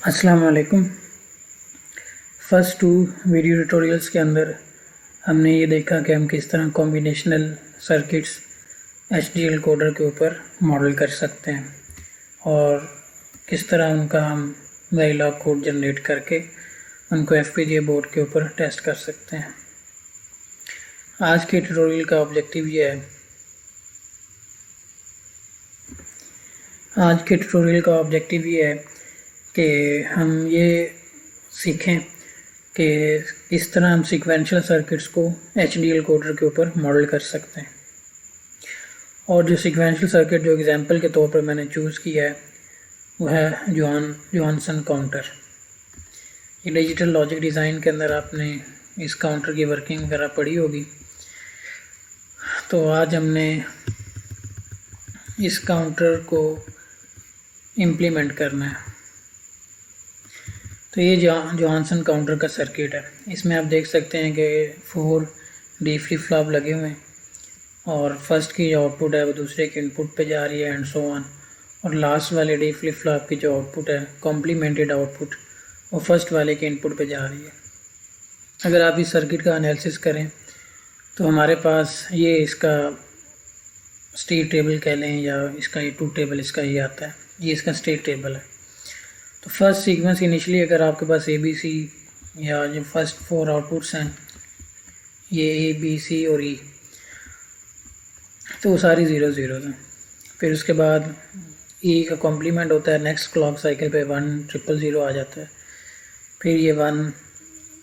अस्सलाम वालेकुम। First to video tutorials के अंदर हमने ये देखा कि हम किस तरह कॉम्बिनेशनल सर्किट्स HDL कोडर के ऊपर मॉडल कर सकते हैं और किस तरह उनका हम वेरिलॉग कोड जनरेट करके उनको FPGA बोर्ड के ऊपर टेस्ट कर सकते हैं। आज के ट्यूटोरियल का ऑब्जेक्टिव ये है कि हम ये सीखें कि इस तरह हम सीक्वेंशियल सर्किट्स को HDL कोडर के ऊपर मॉडल कर सकते हैं। और जो सीक्वेंशियल सर्किट जो एग्जांपल के तौर पर मैंने चूज़ किया है वो है जोहानसन काउंटर। ये डिजिटल लॉजिक डिज़ाइन के अंदर आपने इस काउंटर की वर्किंग वगैरह पढ़ी होगी। तो आज हमने इस काउंटर को इम्प्लीमेंट करना है। तो ये जोहानसन काउंटर का सर्किट है। इसमें आप देख सकते हैं कि 4 D फ्लिप फ्लॉप लगे हुए हैं और फर्स्ट की जो आउटपुट है वो दूसरे के इनपुट पे जा रही है एंड सो ऑन। और लास्ट वाले D फ्लिप फ्लॉप की जो आउटपुट है कॉम्प्लीमेंटेड आउटपुट वो फर्स्ट वाले के इनपुट पे जा रही है। अगर आप इस सर्किट का एनालिसिस करें तो हमारे पास ये इसका स्टेट टेबल कह लें या इसका ये ट्रूथ टेबल इसका ये आता है, ये इसका स्टेट टेबल है। तो फर्स्ट सीक्वेंस इनिशियली अगर आपके पास ABC या जो फर्स्ट 4 आउटपुट्स हैं ये A B C और E, तो वो सारी 0 0 हैं। फिर उसके बाद E का कॉम्प्लीमेंट होता है, नेक्स्ट क्लॉक साइकिल पे 1 0 0 0 आ जाता है। फिर ये 1,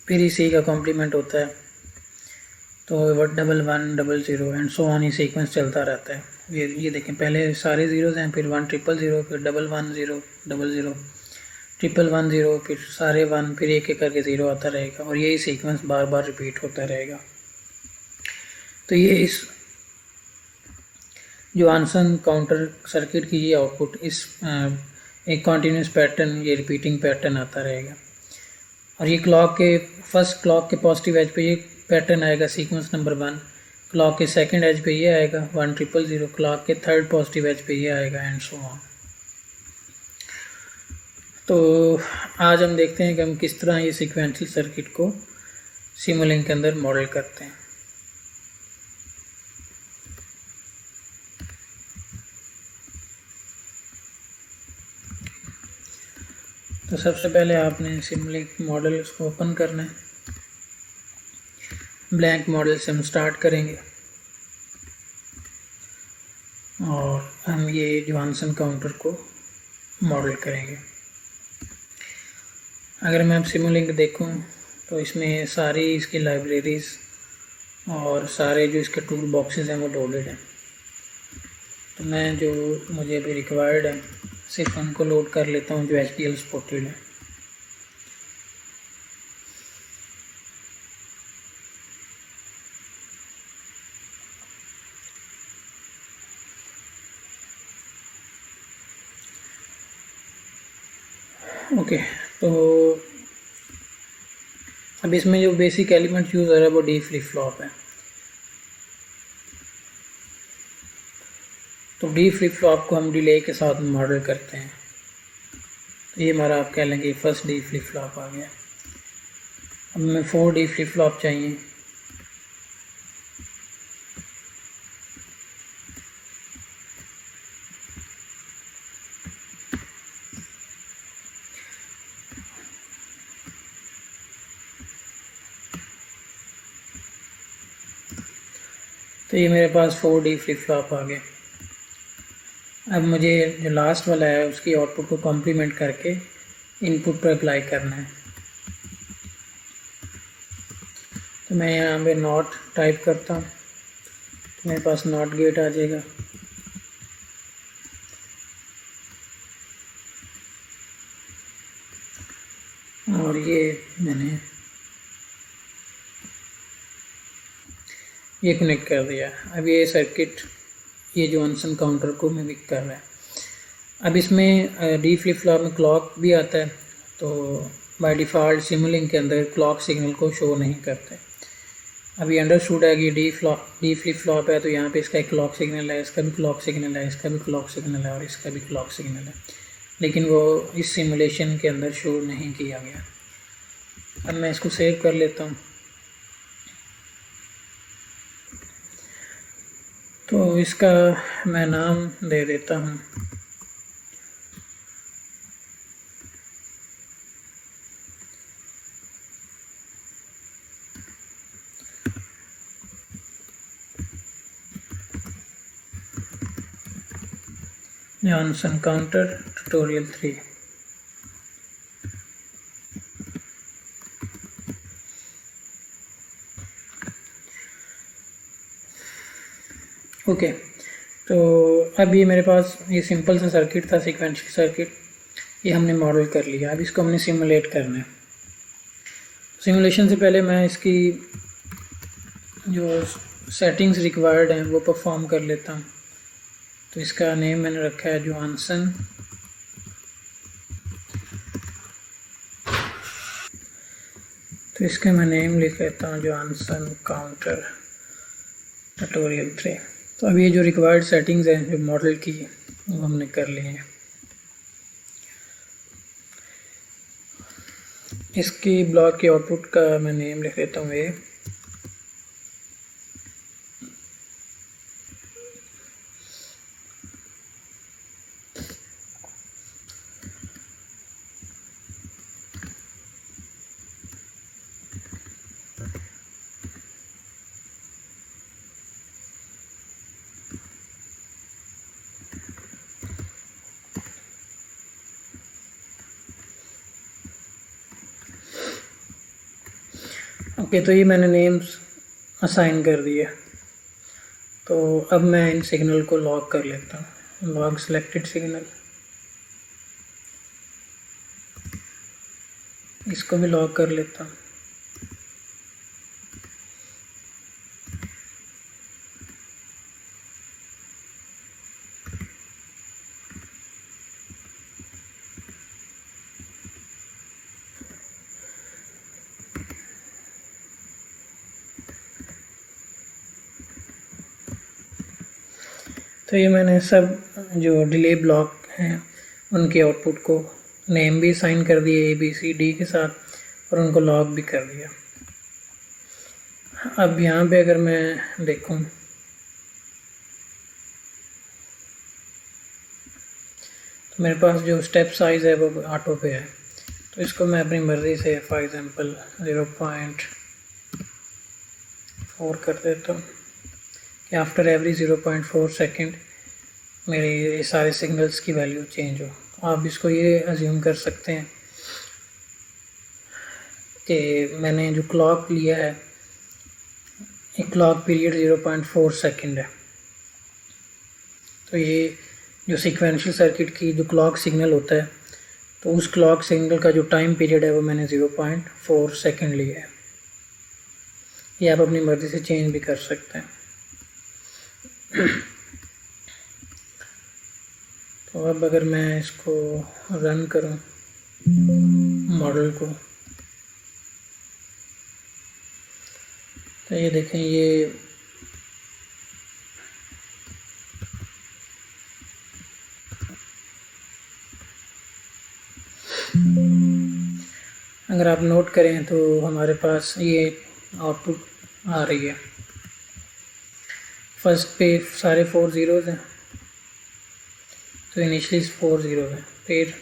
फिर ही C का कॉम्प्लीमेंट होता है तो 1 1 1 0 0 एंड सो ऑन, ये सीक्वेंस चलता रहता है। ये देखें, पहले सारे ज़ीरोज़ हैं, फिर 1 0 0 0, फिर 1 1 0 0 0 1 1 0, फिर सारे 1, फिर एक एक करके 0 आता रहेगा और यही सीक्वेंस बार बार रिपीट होता रहेगा। तो ये इस जोहानसन काउंटर सर्किट की ये आउटपुट इस एक कॉन्टीन्यूस पैटर्न, ये रिपीटिंग पैटर्न आता रहेगा। और ये क्लॉक के फर्स्ट क्लॉक के पॉजिटिव एज पे ये पैटर्न आएगा सीक्वेंस नंबर 1, क्लॉक के सेकंड एज पे ये आएगा 1 0 0 0, क्लॉक के थर्ड पॉजिटिव एज पे ये आएगा एंड सो ऑन। तो आज हम देखते हैं कि हम किस तरह ये सीक्वेंशियल सर्किट को सिमुलिंक के अंदर मॉडल करते हैं। तो सबसे पहले आपने सिमुलिंक मॉडल इसको ओपन करना है। ब्लैंक मॉडल से हम स्टार्ट करेंगे और हम ये जोहानसन काउंटर को मॉडल करेंगे। अगर मैं अब सिमुलिंक देखूं तो इसमें सारी इसकी लाइब्रेरीज़ और सारे जो इसके टूल बॉक्सेस हैं वो लोडेड हैं। तो मैं जो मुझे अभी रिक्वायर्ड है सिर्फ उनको लोड कर लेता हूँ जो HDL सपोर्टेड है। ओके, तो अब इसमें जो बेसिक एलिमेंट यूज़ हो रहा है वो D फ्लिप फ्लॉप है। तो D फ्लिप फ्लॉप को हम डिले के साथ मॉडल करते हैं। तो ये हमारा आप कह लें कि फर्स्ट D फ्लिप फ्लॉप आ गया। अब हमें 4 D फ्लिप फ्लॉप चाहिए। तो ये मेरे पास 4 D फ्लिप फ्लॉप आ गए। अब मुझे जो लास्ट वाला है उसकी आउटपुट को कॉम्प्लीमेंट करके इनपुट पर अप्लाई करना है। तो मैं यहाँ पे नॉट टाइप करता हूँ तो मेरे पास नॉट गेट आ जाएगा। और ये मैंने ये कनेक्ट कर दिया। अब ये सर्किट ये जोहानसन काउंटर को मिमिक कर रहा है। अब इसमें D फ्लिप फ्लॉप में क्लॉक भी आता है, तो बाय डिफ़ॉल्ट सिमुलिंक के अंदर क्लॉक सिग्नल को शो नहीं करते। अभी अंडरस्टूड है कि D फ्लिप फ्लॉप है तो यहाँ पे इसका एक क्लॉक सिग्नल है, इसका भी क्लॉक सिग्नल है, इसका भी क्लॉक सिग्नल है और इसका भी क्लॉक सिग्नल है। लेकिन वो इस सिमुलेशन के अंदर शो नहीं किया गया। अब मैं इसको सेव कर लेता हूँ। तो इसका मैं नाम दे देता हूँ जॉनसन काउंटर ट्यूटोरियल 3। ओके, तो अब ये मेरे पास ये सिंपल सा सर्किट था, सीक्वेंशियल सर्किट, ये हमने मॉडल कर लिया। अब इसको हमने सिमुलेट करना है। सिमुलेशन से पहले मैं इसकी जो सेटिंग्स रिक्वायर्ड हैं वो परफॉर्म कर लेता हूँ। तो इसका नेम मैंने रखा है जॉनसन। तो इसका मैं नेम लिख लेता हूँ जॉनसन काउंटर ट्यूटोरियल 3। तो अब ये जो रिक्वायर्ड सेटिंग्स हैं जो मॉडल की, वो हमने कर ली हैं। इसकी ब्लॉक के आउटपुट का मैं नेम लिख लेता हूँ ए। ओके, तो ये मैंने नेम्स असाइन कर दिए। तो अब मैं इन सिग्नल को लॉक कर लेता हूँ। लॉग सिलेक्टेड सिग्नल, इसको भी लॉक कर लेता हूँ। तो ये मैंने सब जो डिले ब्लॉक हैं उनके आउटपुट को नेम भी असाइन कर दिए ABCD के साथ, और उनको लॉक भी कर दिया। अब यहाँ पे अगर मैं देखूँ तो मेरे पास जो स्टेप साइज़ है वो ऑटो पे है। तो इसको मैं अपनी मर्ज़ी से फॉर एग्ज़ाम्पल 0.4 कर देता हूँ कि आफ्टर एवरी 0.4 सेकेंड मेरे ये सारे सिग्नल्स की वैल्यू चेंज हो। आप इसको ये अज्यूम कर सकते हैं कि मैंने जो क्लॉक लिया है, एक क्लॉक पीरियड 0.4 सेकेंड है। तो ये जो सीक्वेंशियल सर्किट की जो क्लॉक सिग्नल होता है, तो उस क्लॉक सिग्नल का जो टाइम पीरियड है वो मैंने 0.4 सेकेंड लिया है। ये आप अपनी मर्ज़ी से चेंज भी कर सकते हैं। तो अब अगर मैं इसको रन करूं मॉडल को, तो ये देखें, ये अगर आप नोट करें तो हमारे पास ये आउटपुट आ रही है। फर्स्ट पे सारे 4 ज़ीरोज़ हैं, तो इनिशली 4 ज़ीरो है, फिर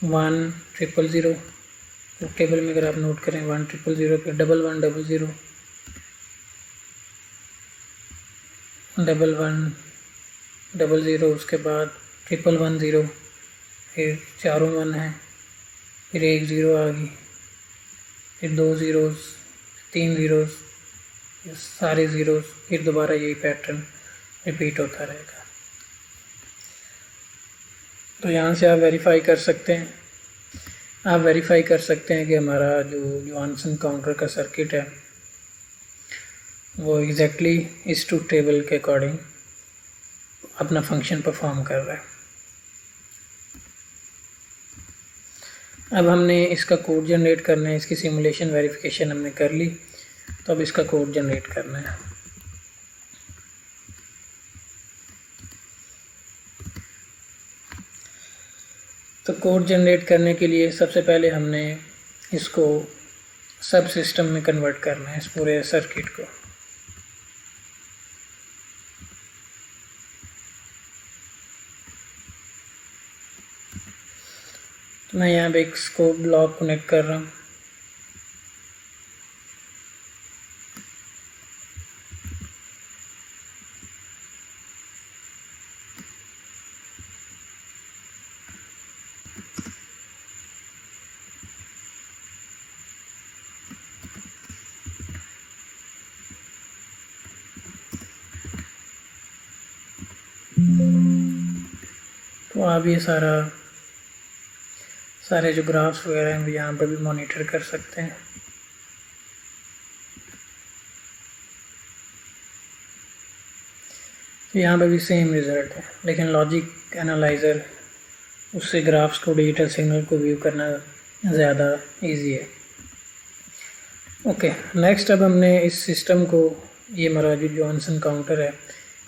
1 0 0 0। तो टेबल में अगर आप नोट करें 1 0 0 0, फिर 1 1 0 0, 1 1 0 0, उसके बाद 1 1 0, फिर 4 1 है, फिर 1 0 आ गई, फिर 2 ज़ीरोज़, 3 ज़ीरोज़, सारे ज़ीरोज़, फिर दोबारा यही पैटर्न रिपीट होता रहेगा। तो यहाँ से आप वेरीफाई कर सकते हैं, कि हमारा जो जॉनसन काउंटर का सर्किट है वो एग्जैक्टली इस ट्रूथ टेबल के अकॉर्डिंग अपना फंक्शन परफॉर्म कर रहा है। अब हमने इसका कोड जनरेट करना है। इसकी सिमुलेशन वेरिफिकेशन हमने कर ली, तो अब इसका कोड जनरेट करना है। तो कोड जनरेट करने के लिए सबसे पहले हमने इसको सब सिस्टम में कन्वर्ट करना है, इस पूरे सर्किट को। तो मैं यहाँ पे एक स्कोप ब्लॉक कनेक्ट कर रहा हूँ। तो आप ये सारे जो ग्राफ्स वगैरह हैं यहाँ पर भी मॉनिटर कर सकते हैं। तो यहाँ पे भी सेम रिज़ल्ट है, लेकिन लॉजिक एनालाइज़र उससे ग्राफ्स को, डिजिटल सिग्नल को व्यू करना ज़्यादा इजी है। ओके, नेक्स्ट अब हमने इस सिस्टम को, ये हमारा जो जॉनसन काउंटर है,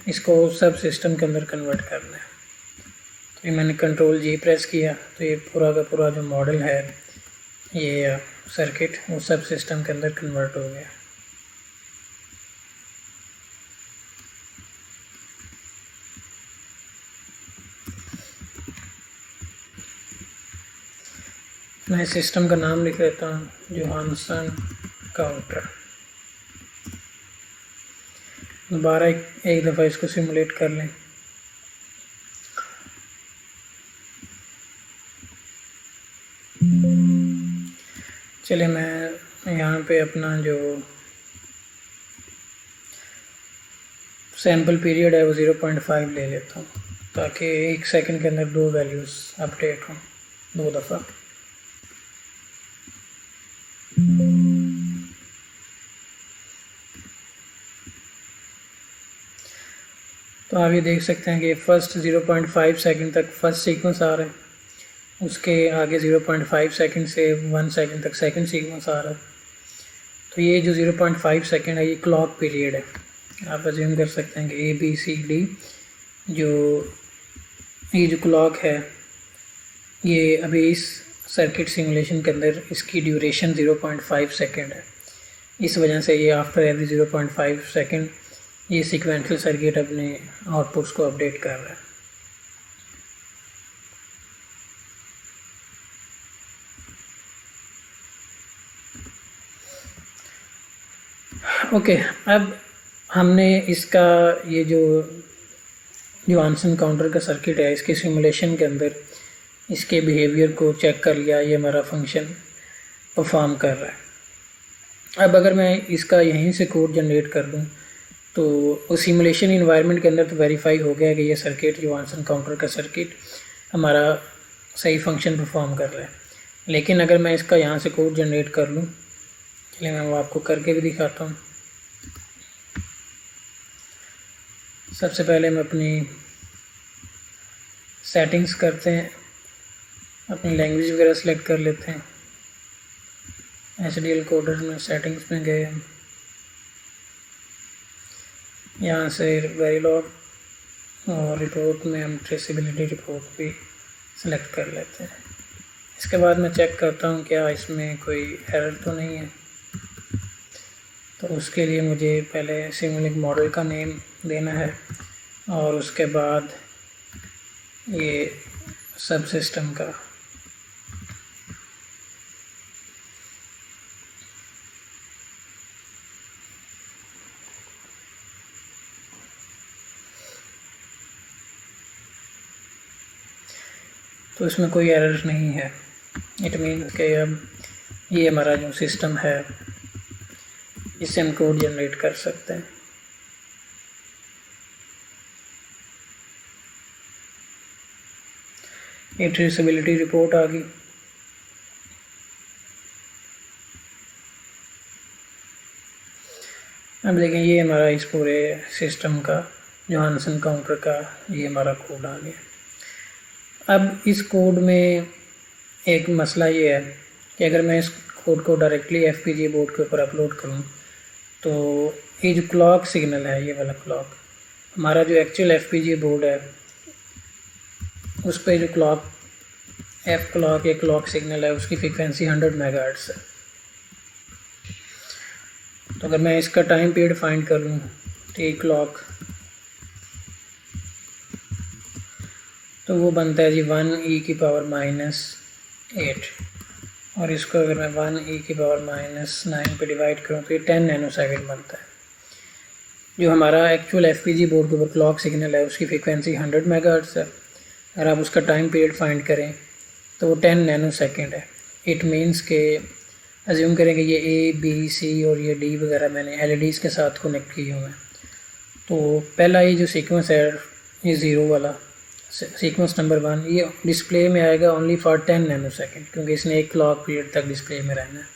इसको सब सिस्टम के अंदर कन्वर्ट करना है। तो ये मैंने कंट्रोल जी प्रेस किया, तो ये पूरा का पूरा जो मॉडल है, ये सर्किट, वो सब सिस्टम के अंदर कन्वर्ट हो गया। मैं सिस्टम का नाम लिख लेता हूँ, जॉनसन काउंटर। दोबारा एक दफ़ा इसको सिमुलेट कर लें। चलिए मैं यहाँ पे अपना जो सैम्पल पीरियड है वो 0.5 ले लेता हूँ, ताकि 1 सेकंड के अंदर 2 वैल्यूज़ अपडेट हों 2 दफ़ा। तो आप ये देख सकते हैं कि फर्स्ट 0.5 सेकंड तक फर्स्ट सीक्वेंस आ रहा है, उसके आगे 0.5 सेकंड से 1 सेकंड तक सेकंड सीक्वेंस आ रहा है। तो ये जो 0.5 सेकंड है, ये क्लॉक पीरियड है। आप अज्यूम कर सकते हैं कि ABCD ये जो क्लॉक है, ये अभी इस सर्किट सिमुलेशन के अंदर इसकी ड्यूरेशन 0.5 सेकंड है। इस वजह से ये आफ्टर एवरी 0.5 सेकंड ये सीक्वेंशियल सर्किट अपने आउटपुट्स को अपडेट कर रहा है। ओके, अब हमने इसका ये जो जॉनसन काउंटर का सर्किट है, इसके सिमुलेशन के अंदर इसके बिहेवियर को चेक कर लिया, ये हमारा फंक्शन परफॉर्म कर रहा है। अब अगर मैं इसका यहीं से कोड जनरेट कर दूं, तो उस सिमुलेशन इन्वायरमेंट के अंदर तो वेरीफाई हो गया कि ये सर्किट, जॉनसन काउंटर का सर्किट हमारा सही फंक्शन परफॉर्म कर रहा है। लेकिन अगर मैं इसका यहाँ से कोड जनरेट कर लूँ, चलिए मैं वो आपको करके भी दिखाता हूँ। सबसे पहले हम अपनी सेटिंग्स करते हैं, अपनी लैंग्वेज वगैरह सेलेक्ट कर लेते हैं। HDL कोडर में सेटिंग्स में गए हम, यहाँ से वेरिलॉग और रिपोर्ट में हम ट्रेसेबिलिटी रिपोर्ट भी सेलेक्ट कर लेते हैं। इसके बाद मैं चेक करता हूँ क्या इसमें कोई एरर तो नहीं है। तो उसके लिए मुझे पहले सिमुलिंक मॉडल का नेम देना है और उसके बाद ये सब सिस्टम का। तो इसमें कोई एरर नहीं है। इट मीन कि अब ये हमारा जो सिस्टम है, इससे हम कोड जनरेट कर सकते हैं। ये ट्रेसेबिलिटी रिपोर्ट आ गई। अब देखें, ये हमारा इस पूरे सिस्टम का, जॉनसन काउंटर का, ये हमारा कोड आ गया। अब इस कोड में एक मसला ये है कि अगर मैं इस कोड को डायरेक्टली FPGA बोर्ड के ऊपर अपलोड करूं, तो ये जो क्लॉक सिग्नल है, ये वाला क्लॉक, हमारा जो एक्चुअल FPGA बोर्ड है, उस पर जो क्लॉक एफ क्लॉक ये क्लॉक सिग्नल है, उसकी फ्रीक्वेंसी 100 मेगाहर्ट्ज़ है। तो अगर मैं इसका टाइम पीरियड फाइंड कर लूँ टी क्लॉक, तो वो बनता है जी 1e⁻⁸ और इसको अगर मैं 1e⁻�9 पे डिवाइड करूँ तो ये 10 नैनोसेकंड बनता है। जो हमारा एक्चुअल एफपीजी बोर्ड के ऊपर क्लॉक सिग्नल है उसकी फ्रीक्वेंसी 100 मेगाहर्ट्ज़ है। अगर आप उसका टाइम पीरियड फाइंड करें तो वो 10 नैनोसेकंड है। इट मीन्स के अज्यूम करें कि ये ए बी सी और ये डी वगैरह मैंने एलईडीज़ के साथ कनेक्ट किए हुए हैं। तो पहला ये जो सीक्वेंस है ये ज़ीरो वाला सीक्वेंस नंबर 1 ये डिस्प्ले में आएगा ओनली फॉर 10 नैनोसेकंड, क्योंकि इसने एक क्लॉक पीरियड तक डिस्प्ले में रहना है।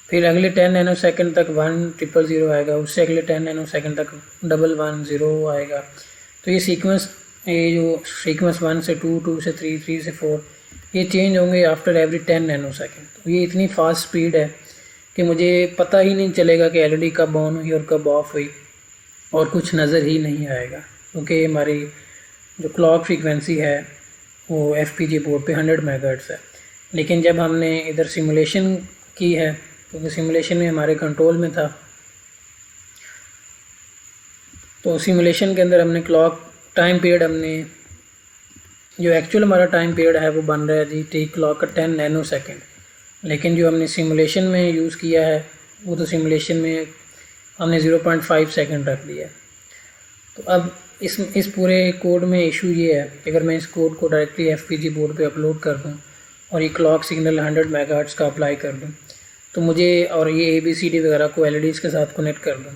फिर अगले 10 नैनोसेकंड तक 1000 आएगा, उससे अगले 10 नैनोसेकंड तक 110 आएगा। तो ये सीक्वेंस जो सीक्वेंस 1 से 2, 2 से 3, 3 से 4 ये चेंज होंगे आफ्टर एवरी 10 नैनोसेकंड। तो ये इतनी फास्ट स्पीड है कि मुझे पता ही नहीं चलेगा कि एलईडी कब ऑन हुई और कब ऑफ हुई, और कुछ नज़र ही नहीं आएगा, क्योंकि हमारी जो क्लॉक फ्रीक्वेंसी है वो एफपीजी बोर्ड पे 100 मेगाहर्ट्ज़ है। लेकिन जब हमने इधर सिमुलेशन की है, क्योंकि सिमुलेशन में हमारे कंट्रोल में था, तो सिमुलेशन के अंदर हमने क्लॉक टाइम पीरियड हमने जो एक्चुअल हमारा टाइम पीरियड है वो बन रहा है जी टी क्लॉक का 10 नैनोसेकंड। लेकिन जो हमने सिमुलेशन में यूज़ किया है वो तो सिमुलेशन में हमने 0.5 सेकंड रख दिया है। तो अब इस पूरे कोड में इशू ये है कि अगर मैं इस कोड को डायरेक्टली एफपीजी बोर्ड पे अपलोड कर दूं और ये क्लॉक सिग्नल 100 मेगाहर्ट्ज़ का अप्लाई कर दूं तो मुझे, और ये ABCD वगैरह को एलईडीज़ के साथ कनेक्ट कर दूं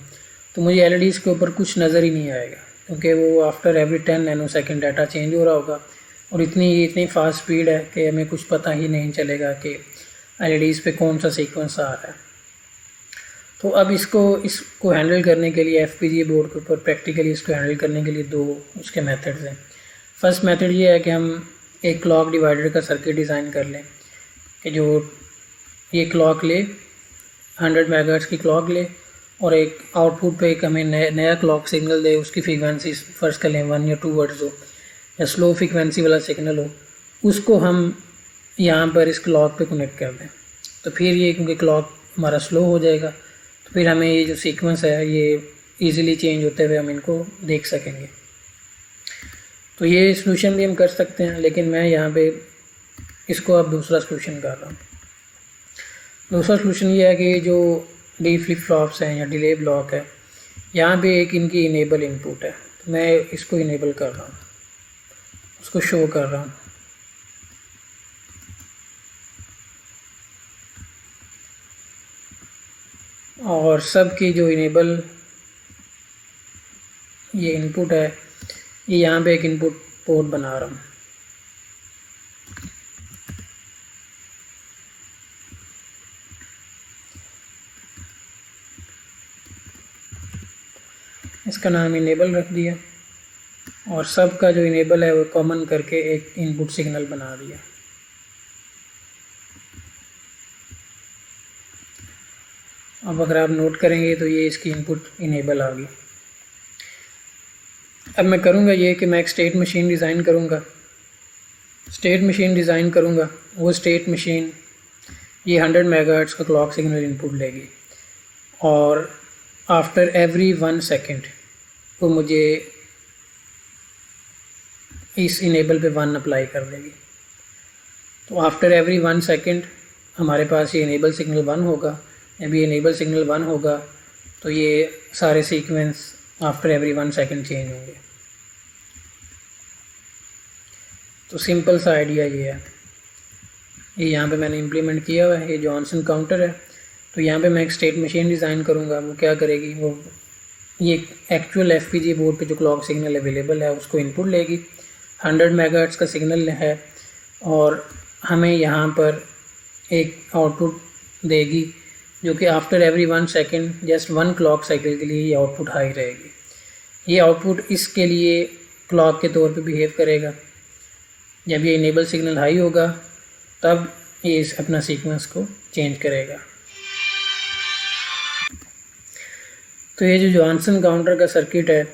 तो मुझे एलईडीज़ के ऊपर कुछ नज़र ही नहीं आएगा, क्योंकि वो after every 10 nanosecond data change हो रहा होगा और इतनी फास्ट स्पीड है कि हमें कुछ पता ही नहीं चलेगा कि एलईडीज़ पे कौन सा सीक्वेंस आ रहा है। तो अब इसको हैंडल करने के लिए एफपीजी बोर्ड के ऊपर प्रैक्टिकली इसको हैंडल करने के लिए दो उसके मेथड्स हैं। फर्स्ट मेथड ये है कि हम एक क्लॉक डिवाइडर का सर्किट डिज़ाइन कर लें कि जो ये क्लॉक ले 100 मेगाहर्ट्ज़ की क्लॉक ले और एक आउटपुट पे एक हमें नया क्लॉक सिग्नल दे, उसकी फ्रीक्वेंसी फर्स्ट कर लें 1 या 2 हर्ट्ज़ हो या स्लो फ्रीक्वेंसी वाला सिग्नल हो, उसको हम यहाँ पर इस क्लॉक पे कनेक्ट कर दें। तो फिर ये क्योंकि क्लॉक हमारा स्लो हो जाएगा तो फिर हमें ये जो सीक्वेंस है ये इजीली चेंज होते हुए हम इनको देख सकेंगे। तो ये सॉल्यूशन भी हम कर सकते हैं, लेकिन मैं यहाँ पे इसको अब दूसरा सॉल्यूशन कर रहा हूँ। दूसरा सॉल्यूशन ये है कि जो डी फ्लिप फ्लॉप्स हैं या डिले ब्लॉक है, यहाँ पे एक इनकी इनेबल इनपुट है, तो मैं इसको इनेबल कर रहा हूँ, उसको शो कर रहा हूँ। और सब की जो इनेबल ये इनपुट है, ये यहाँ पे एक इनपुट पोर्ट बना रहा हूँ। इसका नाम इनेबल रख दिया और सब का जो इनेबल है वो कॉमन करके एक इनपुट सिग्नल बना दिया। अब अगर आप नोट करेंगे तो ये इसकी इनपुट इनेबल आ गई। अब मैं करूँगा ये कि मैं एक स्टेट मशीन डिज़ाइन करूँगा। वो स्टेट मशीन ये 100 मेगाहर्ट्ज़ का क्लॉक सिग्नल इनपुट लेगी और आफ्टर एवरी 1 सेकंड वो मुझे इस इनेबल पे 1 अप्लाई कर देगी। तो आफ्टर एवरी 1 सेकंड हमारे पास ये इनेबल सिग्नल 1 होगा। जब ये इनेबल सिग्नल 1 होगा तो ये सारे sequence after every 1 second change होंगे। तो सिंपल सा आइडिया ये है। ये यहाँ पे मैंने इम्प्लीमेंट किया हुआ है, ये जॉनसन काउंटर है। तो यहाँ पे मैं एक स्टेट मशीन डिज़ाइन करूँगा। वो क्या करेगी, वो ये एक्चुअल एफपीजी बोर्ड पे जो क्लॉक सिग्नल अवेलेबल है उसको इनपुट लेगी। 100 मेगाहर्ट्ज़ का सिग्नल है और हमें यहाँ पर एक आउटपुट देगी जो कि after every 1 second just 1 clock cycle के लिए ये आउटपुट हाई रहेगी। ये आउटपुट इसके लिए क्लॉक के तौर पे बिहेव करेगा। जब ये इनेबल सिग्नल हाई होगा तब ये अपना सीक्वेंस को चेंज करेगा। तो ये जो जॉनसन काउंटर का सर्किट है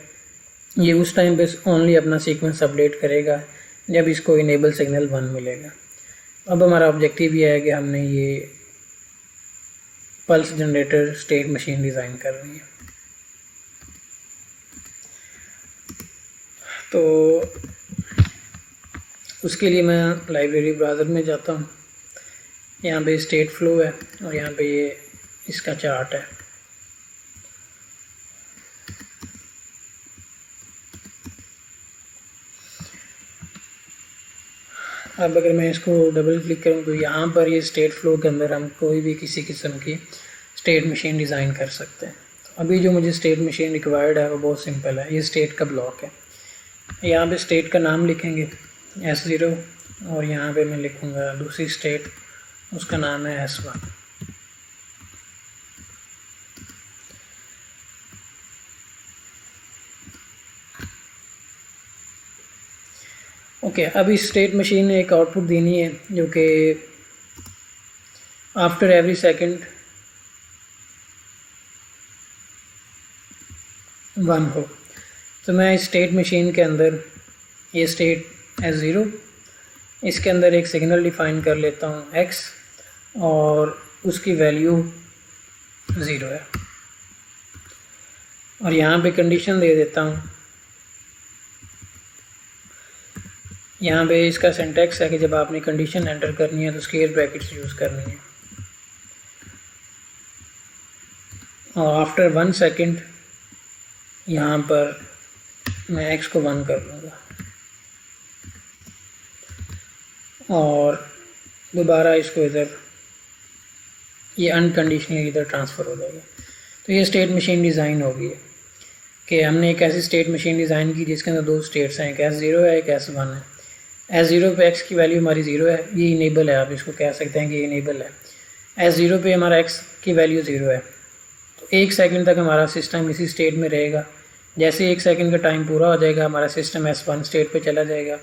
ये उस टाइम पे ओनली अपना सीक्वेंस अपडेट करेगा जब इसको इनेबल सिग्नल 1 मिलेगा। अब हमारा ऑब्जेक्टिव ये है कि हमने ये pulse generator state machine design करनी है। तो उसके लिए मैं लाइब्रेरी ब्राउज़र में जाता हूँ। यहाँ पे स्टेट फ्लो है और यहाँ पे ये इसका चार्ट है। अब अगर मैं इसको डबल क्लिक करूँ तो यहाँ पर ये स्टेट फ्लो के अंदर हम कोई भी किसी किस्म की स्टेट मशीन डिज़ाइन कर सकते हैं। तो अभी जो मुझे स्टेट मशीन रिक्वायर्ड है वो बहुत सिंपल है। ये स्टेट का ब्लॉक है। यहाँ पे स्टेट का नाम लिखेंगे S0 और यहाँ पे मैं लिखूँगा दूसरी स्टेट, उसका नाम है S1। ओके, अब इस स्टेट मशीन ने एक आउटपुट देनी है जो कि आफ्टर एवरी सेकंड 1 हो। तो मैं इस स्टेट मशीन के अंदर ये स्टेट S0, इसके अंदर एक सिग्नल डिफ़ाइन कर लेता हूँ X और उसकी वैल्यू 0 है। और यहाँ पे कंडीशन दे देता हूँ। यहाँ पे इसका सिंटैक्स है कि जब आपने कंडीशन एंटर करनी है तो स्क्वायर ब्रैकेट्स यूज़ करनी है। और आफ्टर 1 सेकंड यहाँ पर मैं X को 1 कर दूँगा और दोबारा इसको इधर ये अनकंडीशनली इधर ट्रांसफ़र हो जाएगा। तो ये स्टेट मशीन डिज़ाइन होगी कि हमने एक ऐसी स्टेट मशीन डिज़ाइन की जिसके अंदर 2 स्टेट्स हैं, एक S0 है, एक S1 है। S0 पे X की वैल्यू हमारी 0 है, ये इनेबल है, आप इसको कह सकते हैं कि ये इनेबल है। S0 पे हमारा X की वैल्यू 0 है। तो 1 सेकंड तक हमारा सिस्टम इसी स्टेट में रहेगा। जैसे 1 सेकंड का टाइम पूरा हो जाएगा हमारा सिस्टम S1 स्टेट पे चला जाएगा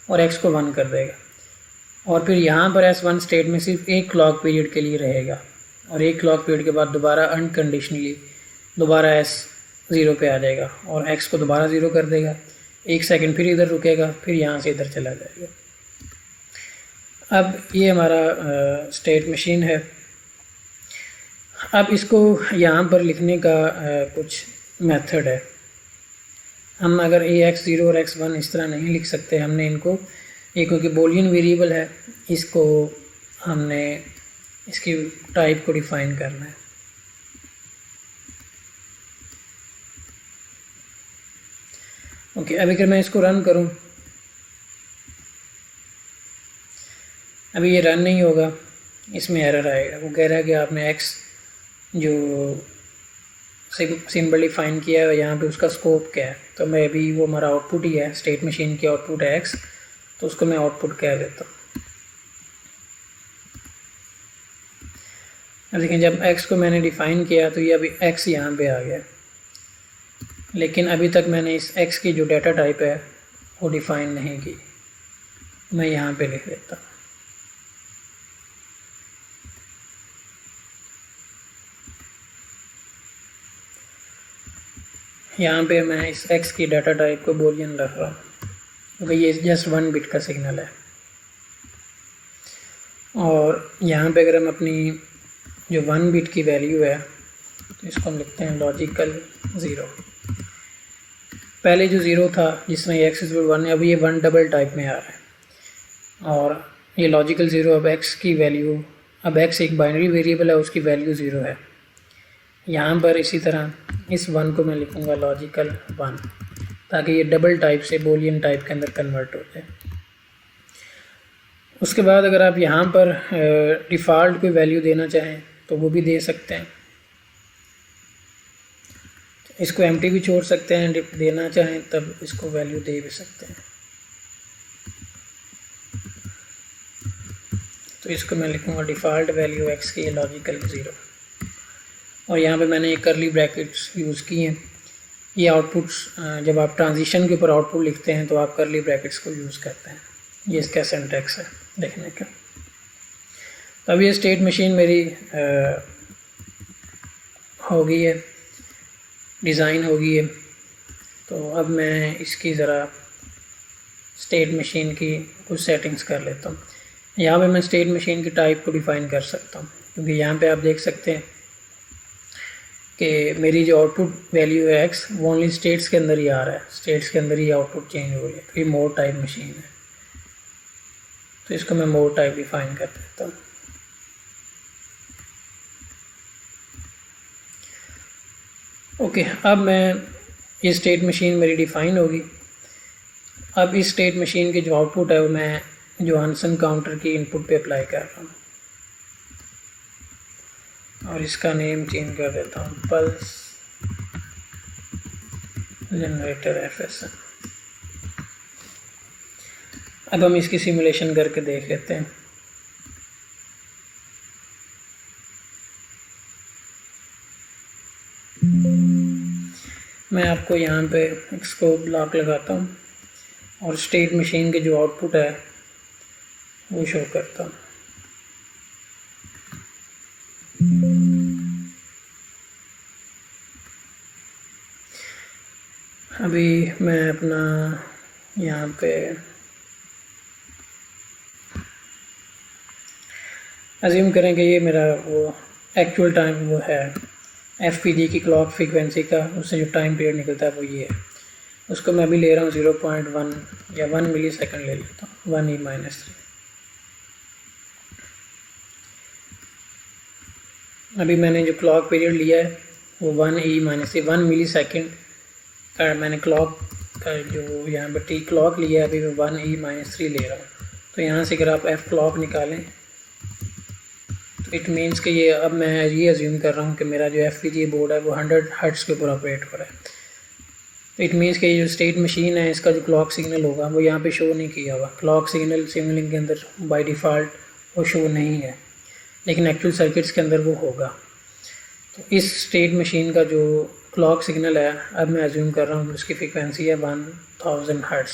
और X को 1 कर देगा। और फिर यहाँ पर S1 स्टेट में सिर्फ एक क्लॉक पीरियड के लिए रहेगा और एक क्लॉक पीरियड के बाद दोबारा अनकंडीशनली दोबारा S0 पे आ जाएगा और X को दोबारा 0 कर देगा। 1 सेकंड फिर इधर रुकेगा, फिर यहाँ से इधर चला जाएगा। अब ये हमारा स्टेट मशीन है। अब इसको यहाँ पर लिखने का कुछ मेथड है। हम अगर ये X0 और X1 इस तरह नहीं लिख सकते, हमने इनको ये क्योंकि बूलियन वेरिएबल है, इसको हमने इसकी टाइप को डिफ़ाइन करना है। ओके, अभी अगर मैं इसको रन करूं, अभी ये रन नहीं होगा, इसमें एरर आएगा। वो कह रहा है कि आपने X जो सिंबल डिफ़ाइन किया है यहाँ पे उसका स्कोप क्या है। तो मैं अभी वो हमारा आउटपुट ही है, स्टेट मशीन की आउटपुट है X, तो उसको मैं आउटपुट कह देता हूँ। अब देखें जब X को मैंने डिफ़ाइन किया तो ये अभी X यहाँ पे आ गया, लेकिन अभी तक मैंने इस X की जो डाटा टाइप है वो डिफ़ाइन नहीं की। मैं यहाँ पे लिख देता हूँ। यहाँ पे मैं इस X की डाटा टाइप को बूलियन रख रहा हूँ क्योंकि ये जस्ट 1 बिट का सिग्नल है। और यहाँ पे अगर हम अपनी जो 1 बिट की वैल्यू है तो इसको हम लिखते हैं लॉजिकल 0। पहले जो 0 था जिसमें X इक्वल 1 है, अभी ये 1 डबल टाइप में आ रहा है। और ये लॉजिकल 0 अब X की वैल्यू, अब X एक बाइनरी वेरिएबल है, उसकी वैल्यू 0 है। यहाँ पर इसी तरह इस 1 को मैं लिखूँगा लॉजिकल 1 ताकि ये डबल टाइप से बूलियन टाइप के अंदर कन्वर्ट हो जाए। उसके बाद अगर आप यहाँ पर डिफ़ॉल्ट कोई वैल्यू देना चाहें तो वो भी दे सकते हैं। इसको एम्प्टी भी छोड़ सकते हैं, देना चाहें तब इसको वैल्यू दे भी सकते हैं। तो इसको मैं लिखूँगा डिफ़ॉल्ट वैल्यू X की लॉजिकल 0 और यहाँ पे मैंने एक करली ब्रैकेट्स यूज़ की हैं। ये आउटपुट्स जब आप ट्रांजिशन के ऊपर आउटपुट लिखते हैं तो आप करली ब्रैकेट्स को यूज़ करते हैं। ये इसका सिंटैक्स है देखने का। तो अब ये स्टेट मशीन मेरी हो गई है, डिज़ाइन हो गई है। तो अब मैं इसकी ज़रा स्टेट मशीन की कुछ सेटिंग्स कर लेता हूँ। यहाँ पे मैं स्टेट मशीन की टाइप को डिफ़ाइन कर सकता हूँ, क्योंकि यहाँ पे आप देख सकते हैं कि मेरी जो आउटपुट वैल्यू है एक्स वो ओनली स्टेट्स के अंदर ही आ रहा है, स्टेट्स के अंदर ही आउटपुट चेंज हो रही है। तो ये मोड टाइप मशीन है, तो इसको मैं मोड टाइप डिफ़ाइन कर देता हूँ। ओके, अब मैं ये स्टेट मशीन मेरी डिफ़ाइन होगी। अब इस स्टेट मशीन की जो आउटपुट है वो मैं जोहानसन काउंटर की इनपुट पे अप्लाई कर रहा हूँ, और इसका नेम चेंज कर देता हूँ पल्स जनरेटर FSM। अब हम इसकी सिमुलेशन करके देख लेते हैं। मैं आपको यहाँ पे एक स्कोप ब्लॉक लगाता हूँ और स्टेट मशीन की जो आउटपुट है वो शो करता हूँ। अभी मैं अपना यहाँ पे अज्यूम करें कि ये मेरा वो एक्चुअल टाइम वो है FPG की क्लॉक फ्रीक्वेंसी का, उससे जो टाइम पीरियड निकलता है वो ये है। उसको मैं अभी ले रहा हूँ 0.1 या 1 मिली सेकेंड ले लेता हूँ, 1e-3। अभी मैंने जो क्लॉक पीरियड लिया है वो 1e-3 1 मिली सेकेंड का मैंने क्लॉक का जो यहाँ पर टी क्लॉक लिया है अभी मैं 1e-3 ले रहा हूँ। तो यहाँ से अगर आप f क्लॉक निकालें तो इट मीन्स कि ये अब मैं ये अज्यूम कर रहा हूँ कि मेरा जो FPGA बोर्ड है वो 100 हर्ट्ज़ के ऊपर ऑपरेट हो रहा है। तो इट मीन्स कि ये जो स्टेट मशीन है इसका जो क्लॉक सिग्नल होगा वो यहाँ पे शो नहीं किया हुआ। क्लॉक सिग्नल सिमुलिंक के अंदर बाय डिफ़ॉल्ट वो शो नहीं है, लेकिन एक्चुअल सर्किट्स के अंदर वो होगा। तो इस स्टेट मशीन का जो क्लॉक सिग्नल है अब मैं अज्यूम कर रहा हूँ उसकी फ्रीक्वेंसी है 1000 हर्ट्ज़।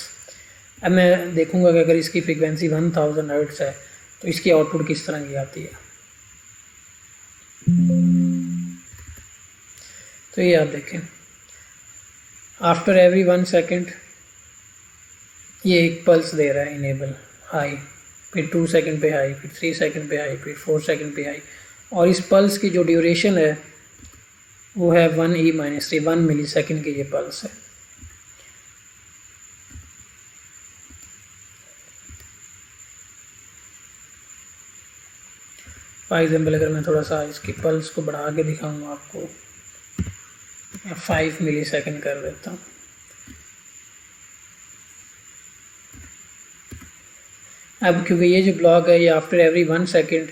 अब मैं देखूँगा कि अगर इसकी फ्रीक्वेंसी 1000 हर्ट्ज़ है तो इसकी आउटपुट किस तरह की आती है। तो ये आप देखें, आफ्टर एवरी 1 सेकेंड ये एक पल्स दे रहा है इनेबल हाई, फिर 2 सेकेंड पे हाई, फिर 3 सेकेंड पे हाई, फिर 4 सेकेंड पे हाई, और इस पल्स की जो ड्यूरेशन है वो है 1e-3 1 मिली सेकेंड की ये पल्स है। फॉर एग्जाम्पल अगर मैं थोड़ा सा इसकी पल्स को बढ़ा के दिखाऊँ आपको, 5 मिली सेकेंड कर देता हूँ। अब क्योंकि ये जो ब्लॉक है ये आफ्टर एवरी 1 सेकेंड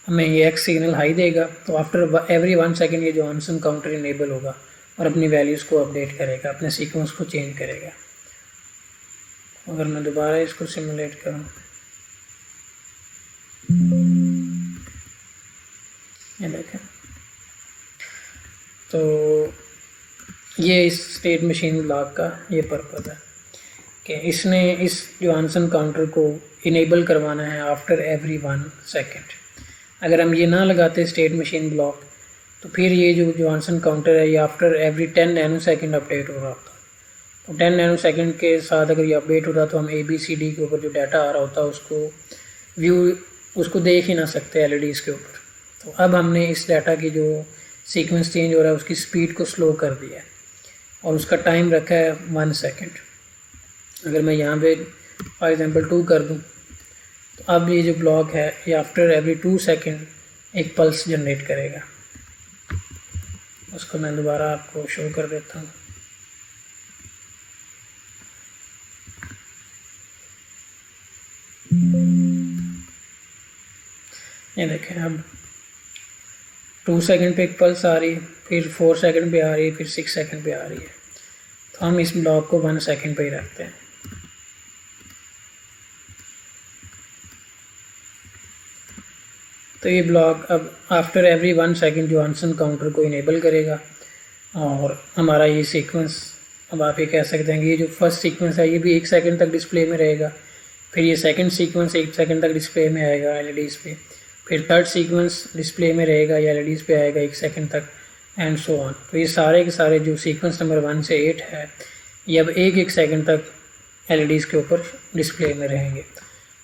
हमें ये एक्स सिग्नल हाई देगा, तो आफ्टर एवरी 1 सेकेंड ये जोहानसन काउंटर इनेबल होगा और अपनी वैल्यूज़ को अपडेट करेगा, अपने सीक्वेंस को चेंज करेगा। अगर मैं दोबारा इसको सिमुलेट करूँ, ये देखें, तो ये इस स्टेट मशीन ब्लॉक का ये पर्पज़ है कि इसने इस जोहानसन काउंटर को इनेबल करवाना है आफ्टर एवरी 1 सेकेंड। अगर हम ये ना लगाते स्टेट मशीन ब्लॉक तो फिर ये जो जोहानसन काउंटर है ये after every 10 nano second update हो रहा होता। तो 10 नैनो सेकेंड के साथ अगर ये अपडेट होता तो हम ABCD के ऊपर जो डाटा आ रहा होता उसको उसको देख ही ना सकते LEDs के ऊपर। तो अब हमने इस डाटा की जो सीक्वेंस चेंज हो रहा है उसकी स्पीड को स्लो कर दिया है और उसका टाइम रखा है 1 सेकेंड। अगर मैं यहाँ पे फॉर एग्जांपल 2 कर दूँ तो अब ये जो ब्लॉक है ये आफ्टर एवरी 2 सेकेंड एक पल्स जनरेट करेगा। उसको मैं दोबारा आपको शो कर देता हूँ। ये देखें, अब 2 सेकेंड पे एक पल्स आ रही है, फिर 4 सेकेंड पे आ रही है, फिर 6 सेकेंड पे आ रही है। तो हम इस ब्लॉक को 1 सेकेंड पे ही रखते हैं। तो ये ब्लॉक अब after every 1 second Johansson counter को इनेबल करेगा और हमारा ये सीक्वेंस, अब आप ये कह सकते हैं कि ये जो फर्स्ट सीक्वेंस है ये भी 1 सेकेंड तक डिस्प्ले में रहेगा, फिर ये सेकंड सीक्वेंस 1 सेकेंड तक डिस्प्ले में आएगा LEDs पे, फिर थर्ड सीक्वेंस डिस्प्ले में रहेगा या LEDs पे आएगा 1 सेकेंड तक, एंड सो ऑन। तो ये सारे के सारे जो सीक्वेंस नंबर 1 से 8 है ये अब 1 सेकेंड तक LEDs के ऊपर डिस्प्ले में रहेंगे।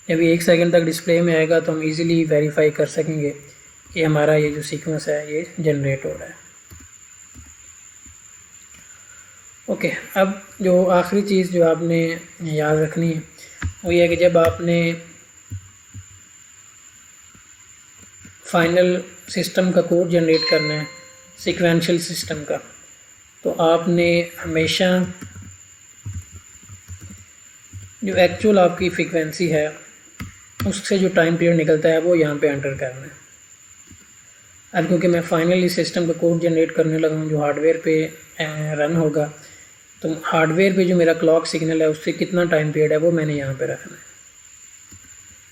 जब ये 1 सेकंड तक डिस्प्ले में आएगा तो हम इजीली वेरीफाई कर सकेंगे कि हमारा ये जो सीक्वेंस है ये जनरेट हो रहा है। ओके, अब जो आखिरी चीज़ जो आपने याद रखनी है वो ये है कि जब आपने फाइनल सिस्टम का कोड जनरेट करना है सीक्वेंशियल सिस्टम का, तो आपने हमेशा जो एक्चुअल आपकी फ्रीक्वेंसी है उससे जो टाइम पीरियड निकलता है वो यहाँ पे एंटर करना है। अब क्योंकि मैं फाइनली सिस्टम का कोड जनरेट करने लगा हूँ जो हार्डवेयर पे रन होगा, तो हार्डवेयर पे जो मेरा क्लॉक सिग्नल है उससे कितना टाइम पीरियड है वो मैंने यहाँ पे रखना है।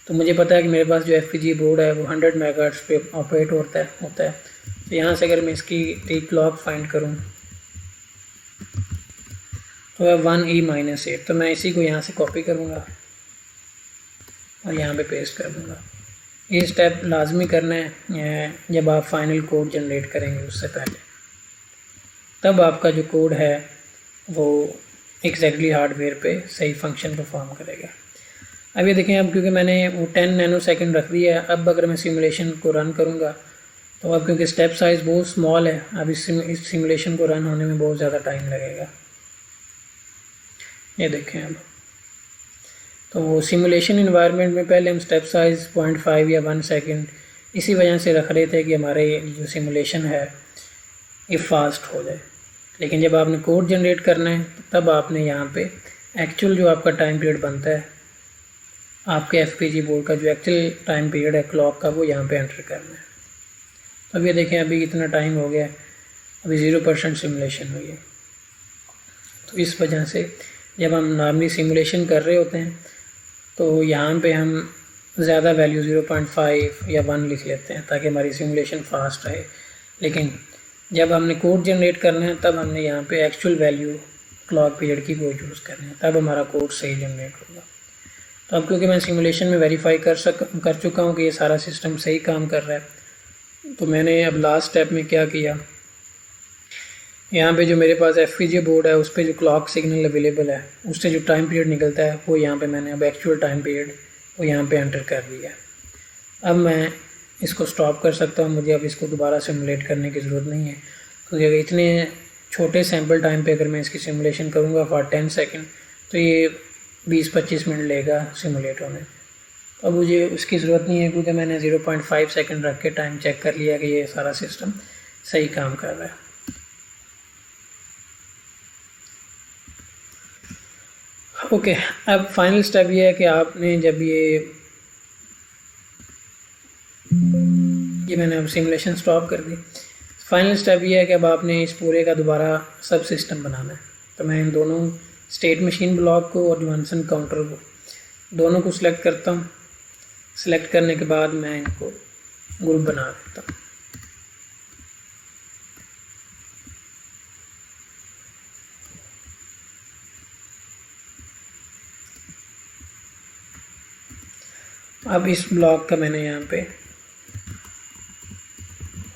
तो मुझे पता है कि मेरे पास जो FPGA बोर्ड है वो 100 मेगाहर्ट्ज़ पे ऑपरेट होता है। तो यहाँ से अगर मैं इसकी टी क्लॉक फाइंड करूँ तो है 1E-8, तो मैं इसी को यहाँ से कॉपी करूँगा और यहाँ पे पेस्ट कर दूँगा। ये स्टेप लाजमी करना है जब आप फाइनल कोड जनरेट करेंगे उससे पहले, तब आपका जो कोड है वो एग्जैक्टली हार्डवेयर पे सही फंक्शन परफॉर्म करेगा। अब ये देखें, अब क्योंकि मैंने वो 10 नैनोसेकंड रख दिया है, अब अगर मैं सिमुलेशन को रन करूँगा तो अब क्योंकि स्टेप साइज़ बहुत स्मॉल है, अब इस सिमुलेशन को रन होने में बहुत ज़्यादा टाइम लगेगा। ये देखें, अब तो सिमुलेशन इन्वायरमेंट में पहले हम स्टेप साइज़ 0.5 या 1 सेकंड इसी वजह से रख रहे थे कि हमारे जो सिमुलेशन है ये फास्ट हो जाए। लेकिन जब आपने कोड जनरेट करना है तब आपने यहाँ पे एक्चुअल जो आपका टाइम पीरियड बनता है, आपके FPGA बोर्ड का जो एक्चुअल टाइम पीरियड है क्लॉक का, वो यहाँ पे एंटर करना है। तो अब ये देखें, अभी कितना टाइम हो गया है, अभी 0% सिमुलेशन हुई है। तो इस वजह से जब हम नॉर्मली सिमुलेशन कर रहे होते हैं तो यहाँ पे हम ज़्यादा वैल्यू 0.5 या 1 लिख लेते हैं ताकि हमारी सिमुलेशन फास्ट रहे। लेकिन जब हमने कोड जनरेट करना है तब हमने यहाँ पे एक्चुअल वैल्यू क्लॉक पीरियड की वो यूज़ करनी है, तब हमारा कोड सही जनरेट होगा। तो अब क्योंकि मैं सिमुलेशन में वेरीफाई कर चुका हूँ कि ये सारा सिस्टम सही काम कर रहा है, तो मैंने अब लास्ट स्टेप में क्या किया, यहाँ पे जो मेरे पास FPGA बोर्ड है उस पर जो क्लॉक सिग्नल अवेलेबल है उससे जो टाइम पीरियड निकलता है वो यहाँ पे मैंने अब एक्चुअल टाइम पीरियड वो यहाँ पे एंटर कर दिया है। अब मैं इसको स्टॉप कर सकता हूँ, मुझे अब इसको दोबारा सिमुलेट करने की ज़रूरत नहीं है, क्योंकि अगर इतने छोटे सैम्पल टाइम पे अगर मैं इसकी सिमुलेशन करूँगा फॉर 10 सेकेंड तो ये 20-25 मिनट लेगा सिमुलेट होने। तो अब मुझे उसकी ज़रूरत नहीं है, क्योंकि मैंने 0.5 सेकेंड रख के टाइम चेक कर लिया कि ये सारा सिस्टम सही काम कर रहा है। ओके, अब फाइनल स्टेप ये है कि आपने जब ये मैंने अब सिमुलेशन स्टॉप कर दी। फाइनल स्टेप ये है कि अब आपने इस पूरे का दोबारा सब सिस्टम बनाना है। तो मैं इन दोनों स्टेट मशीन ब्लॉक को और जॉनसन काउंटर को दोनों को सिलेक्ट करता हूँ। सिलेक्ट करने के बाद मैं इनको ग्रुप बना देता हूँ। अब इस ब्लॉक का मैंने यहाँ पे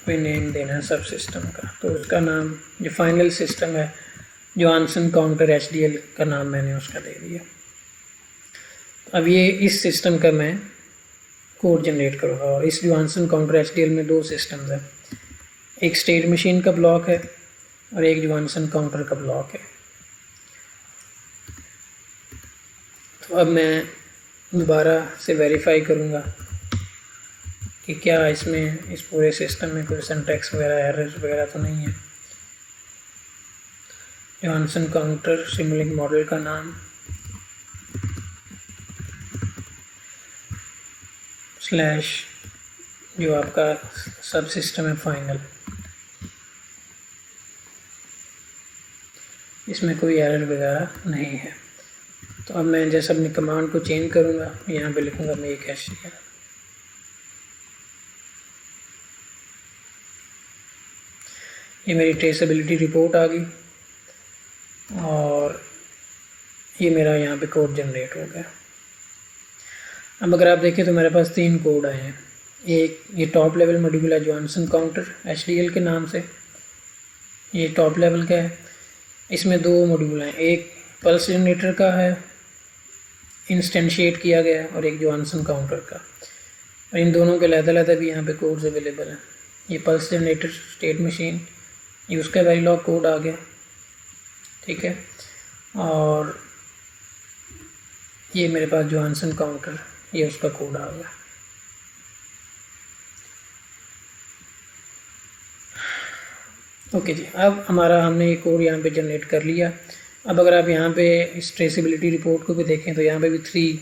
कोई नेम देना है सब सिस्टम का, तो उसका नाम जो फाइनल सिस्टम है जॉनसन काउंटर HDL का नाम मैंने उसका दे दिया। अब ये इस सिस्टम का मैं कोड जनरेट करूँगा, और इस जॉनसन काउंटर HDL में 2 सिस्टम्स हैं, एक स्टेट मशीन का ब्लॉक है और एक जॉनसन काउंटर का ब्लॉक है। तो अब मैं दोबारा से वेरीफाई करूँगा कि क्या इसमें इस पूरे सिस्टम में कोई सिंटैक्स वगैरह एरर्स वगैरह तो नहीं है। जॉनसन काउंटर सिमुलिंक मॉडल का नाम स्लैश जो आपका सब सिस्टम है फाइनल, इसमें कोई एरर वगैरह नहीं है। तो अब मैं जैसे अपनी कमांड को चेंज करूँगा, यहाँ पे लिखूँगा मेक HDL। ये मेरी ट्रेसेबिलिटी रिपोर्ट आ गई और ये मेरा यहाँ पे कोड जनरेट हो गया। अब अगर आप देखें तो मेरे पास 3 कोड आए हैं। एक ये टॉप लेवल मॉड्यूल है जॉनसन काउंटर HDL के नाम से, ये टॉप लेवल का है। इसमें 2 मॉड्यूल हैं, एक पल्स जनरेटर का है, इंस्टेंशिएट किया गया है और एक जॉनसन काउंटर का, और इन दोनों के अलग-अलग भी यहाँ पे कोड्स अवेलेबल हैं। ये पल्स जनरेटर स्टेट मशीन, ये उसका वेरिलॉग कोड आ गया, ठीक है। और ये मेरे पास जॉनसन काउंटर, ये उसका कोड आ गया। ओके जी, अब हमने ये कोड यहाँ पे जनरेट कर लिया। अब अगर आप यहाँ पे इस ट्रेसेबिलिटी रिपोर्ट को भी देखें तो यहाँ पे भी 3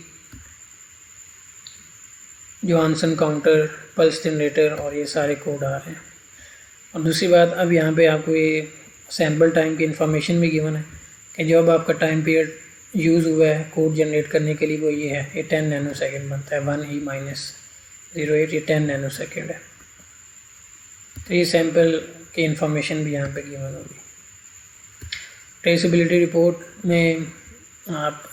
जॉनसन काउंटर, पल्स जनरेटर और ये सारे कोड आ रहे हैं। और दूसरी बात, अब यहाँ पे आपको ये सैम्पल टाइम की इंफॉर्मेशन भी गिवन है कि जब आपका टाइम पीरियड यूज़ हुआ है कोड जनरेट करने के लिए वो ये है, ये 10 नैनो सेकेंड बनता है, 1E-08, ये 10 नैनो सेकेंड है। तो ये सैम्पल की इंफॉर्मेशन भी यहाँ पे गिवन होगी। ट्रेसेबिलिटी रिपोर्ट में आप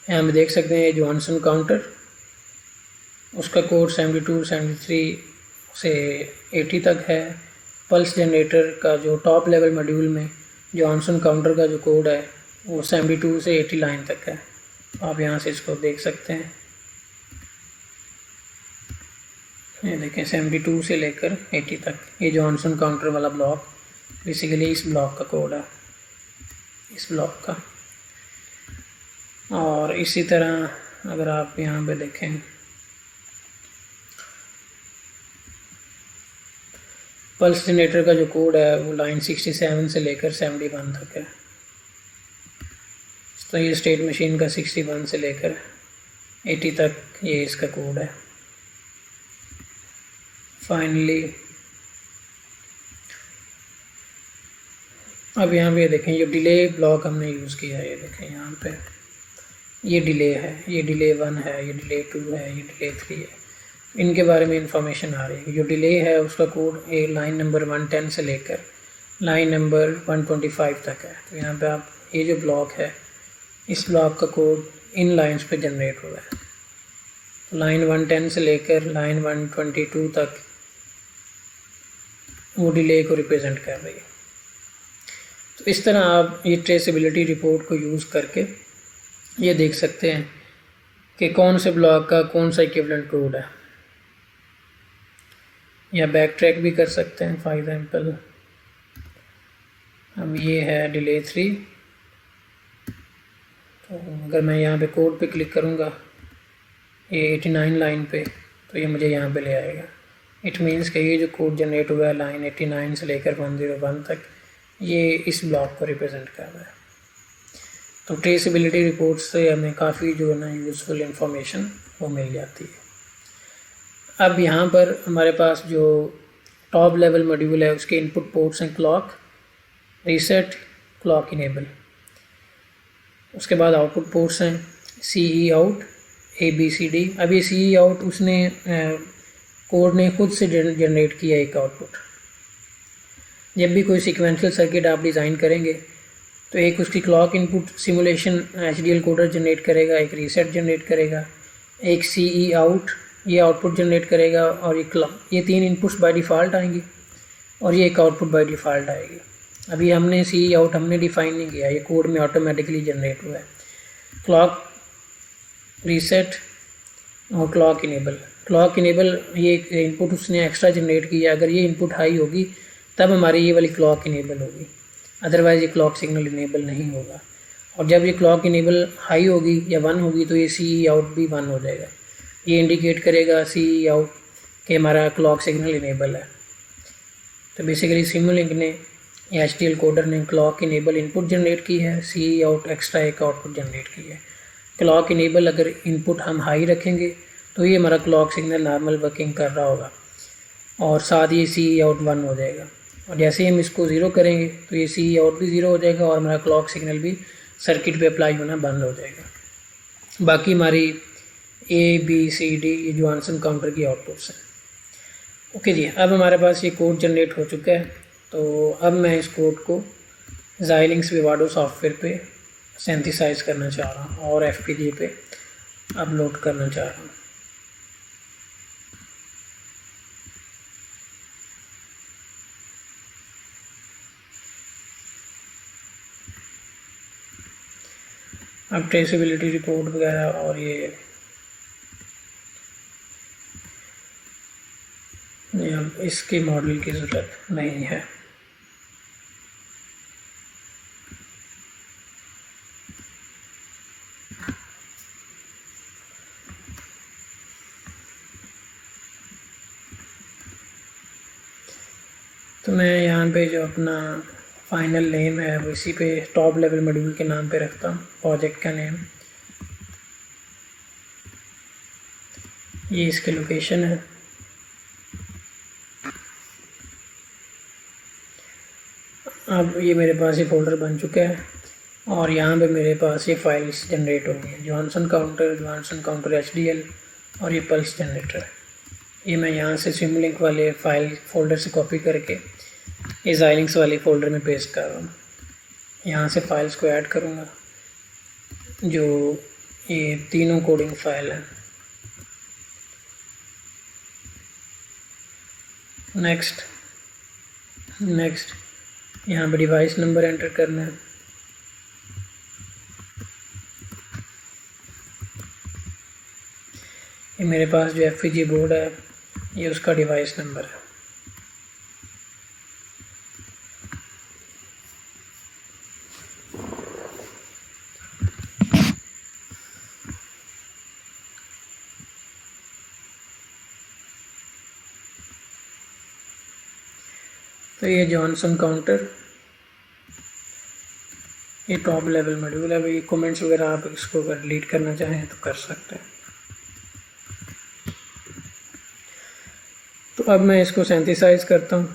यहाँ पे देख सकते हैं जॉनसन काउंटर, उसका कोड 72, 73 से 80 तक है। पल्स जनरेटर का जो टॉप लेवल मॉड्यूल में जॉनसन काउंटर का जो कोड है वो 72 से 80 लाइन तक है। आप यहाँ से इसको देख सकते हैं, ये देखें 72 से लेकर 80 तक, ये जॉनसन काउंटर वाला ब्लॉक बेसिकली इस ब्लॉक का कोड है, इस ब्लॉक का। और इसी तरह अगर आप यहाँ पे देखें पल्स जनरेटर का जो कोड है वो लाइन 67 से लेकर 71 तक है। तो ये स्टेट मशीन का 61 से लेकर 80 तक ये इसका कोड है। फाइनली अब यहाँ पे देखें ये डिले ब्लॉक हमने यूज़ किया है, ये देखें यहाँ पे ये डिले है, ये डिले 1 है, ये डिले 2 है, ये डिले 3 है, इनके बारे में इंफॉर्मेशन आ रही है। जो डिले है उसका कोड ये लाइन नंबर 110 से लेकर लाइन नंबर 125 तक है। तो यहाँ पे आप ये जो ब्लॉक है इस ब्लॉक का कोड इन लाइंस पे जनरेट हुआ है। तो लाइन 110 से लेकर लाइन 122 तक वो डिले को रिप्रेजेंट कर रही है। तो इस तरह आप ये ट्रेसेबिलिटी रिपोर्ट को यूज़ करके ये देख सकते हैं कि कौन से ब्लॉक का कौन सा इक्विवेलेंट कोड है, या बैक ट्रैक भी कर सकते हैं। फॉर एग्जांपल अब ये है डिले 3, तो अगर मैं यहाँ पे कोड पे क्लिक करूँगा ये 89 लाइन पे, तो ये मुझे यहाँ पे ले आएगा। इट मीन्स कि ये जो कोड जनरेट हुआ है लाइन 89 से लेकर 101 तक, ये इस ब्लॉक को रिप्रेजेंट कर रहा है। तो ट्रेसेबिलिटी रिपोर्ट से हमें काफ़ी जो है ना यूज़फुल इंफॉर्मेशन वो मिल जाती है। अब यहाँ पर हमारे पास जो टॉप लेवल मॉड्यूल है उसके इनपुट पोर्ट्स हैं क्लॉक, रीसेट, क्लॉक इनेबल। उसके बाद आउटपुट पोर्ट्स हैं CE आउट, ABCD। अब ये CE आउट उसने कोड ने खुद से जनरेट किया एक आउटपुट। जब भी कोई सीक्वेंशियल सर्किट आप डिज़ाइन करेंगे तो एक उसकी clock input simulation HDL coder generate करेगा, एक रीसेट जनरेट करेगा, एक CE आउट ये आउटपुट जनरेट करेगा, और ये 3 इनपुट्स बाय डिफ़ॉल्ट आएंगी और ये एक आउटपुट बाय डिफ़ॉल्ट आएगी। अभी हमने CE आउट हमने डिफ़ाइन नहीं किया, ये कोड में ऑटोमेटिकली जनरेट हुआ है। क्लॉक, रीसेट और क्लॉक इनेबल ये इनपुट उसने एक्स्ट्रा जनरेट किया। अगर ये इनपुट हाई होगी तब हमारी ये वाली क्लॉक इनेबल होगी, अदरवाइज़ ये क्लॉक सिग्नल इनेबल नहीं होगा। और जब ये क्लॉक इनेबल हाई होगी या 1 होगी तो ये CE आउट भी 1 हो जाएगा। ये इंडिकेट करेगा CE आउट कि हमारा क्लॉक सिग्नल इनेबल है। तो बेसिकली सिमुलिंक ने HDL कोडर ने क्लॉक इनेबल इनपुट जनरेट की है, CE आउट एक्स्ट्रा एक आउटपुट जनरेट की है। क्लॉक इनेबल अगर इनपुट हम हाई रखेंगे तो ये हमारा क्लॉक सिग्नल नॉर्मल वर्किंग कर रहा होगा और साथ ही CE आउट 1 हो जाएगा। और जैसे ही हम इसको ज़ीरो करेंगे तो ये CE आउट भी ज़ीरो हो जाएगा और हमारा क्लॉक सिग्नल भी सर्किट पे अप्लाई होना बंद हो जाएगा। बाकी हमारी ABCD ये जॉनसन काउंटर की आउटपुट्स हैं। ओके जी, अब हमारे पास ये कोड जनरेट हो चुका है। तो अब मैं इस कोड को Xilinx विवाडो सॉफ्टवेयर पे सिंथेसाइज करना चाह रहा हूँ और FPGA पे अपलोड करना चाह रहा हूँ। अब ट्रेसेबिलिटी रिपोर्ट वगैरह और ये अब इसके मॉडल की ज़रूरत नहीं है। तो मैं यहाँ पे जो अपना फाइनल नेम है वो इसी पे टॉप लेवल मॉड्यूल के नाम पे रखता हूँ, प्रोजेक्ट का नेम। ये इसकी लोकेशन है। अब ये मेरे पास ये फ़ोल्डर बन चुका है और यहाँ पे मेरे पास ये फाइल्स जनरेट हो गई हैं, जॉनसन काउंटर HDL और ये पल्स जनरेटर। ये मैं यहाँ से सिमलिंक वाले फाइल फ़ोल्डर से कॉपी करके इस Xilinx वाले फ़ोल्डर में पेस्ट कर रहा हूँ। यहाँ से फाइल्स को ऐड करूँगा, जो ये तीनों कोडिंग फाइल हैं। नेक्स्ट यहाँ पे डिवाइस नंबर एंटर करना है। ये मेरे पास जो FPGA बोर्ड है ये उसका डिवाइस नंबर है। तो ये जॉनसन काउंटर, ये टॉप लेवल मॉड्यूल है। अभी कमेंट्स वगैरह आप इसको अगर डिलीट करना चाहें तो कर सकते हैं। तो अब मैं इसको सिंथेसाइज करता हूँ।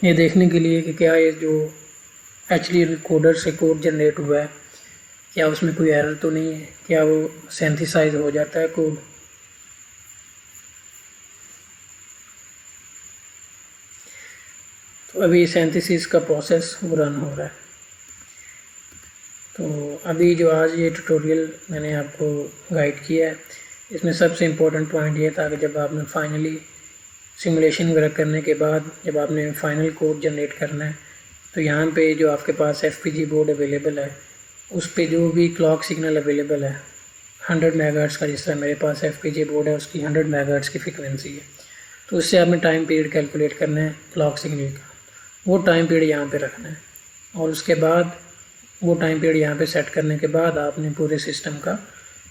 ये देखने के लिए कि क्या ये जो HDL कोडर से कोड जनरेट हुआ है क्या उसमें कोई एरर तो नहीं है, क्या वो सिंथेसाइज हो जाता है कोड। तो अभी सिंथेसिस का प्रोसेस वो रन हो रहा है। तो अभी जो आज ये ट्यूटोरियल मैंने आपको गाइड किया है, इसमें सबसे इम्पोर्टेंट पॉइंट ये था कि जब आपने फाइनली सिमुलेशन वगैरह करने के बाद जब आपने फाइनल कोड जनरेट करना है, तो यहाँ पे जो आपके पास FPGA बोर्ड अवेलेबल है उस पे जो भी क्लॉक सिग्नल अवेलेबल है 100 मेगाहर्ट्ज़ का, जिस तरह मेरे पास FPGA बोर्ड है उसकी 100 मेगाहर्ट्ज़ की फ्रिक्वेंसी है, तो उससे आपने टाइम पीरियड कैलकुलेट करना है क्लॉक सिग्नल का। वो टाइम पीरियड यहाँ पे रखना है और उसके बाद वो टाइम पीरियड यहाँ पे सेट करने के बाद आपने पूरे सिस्टम का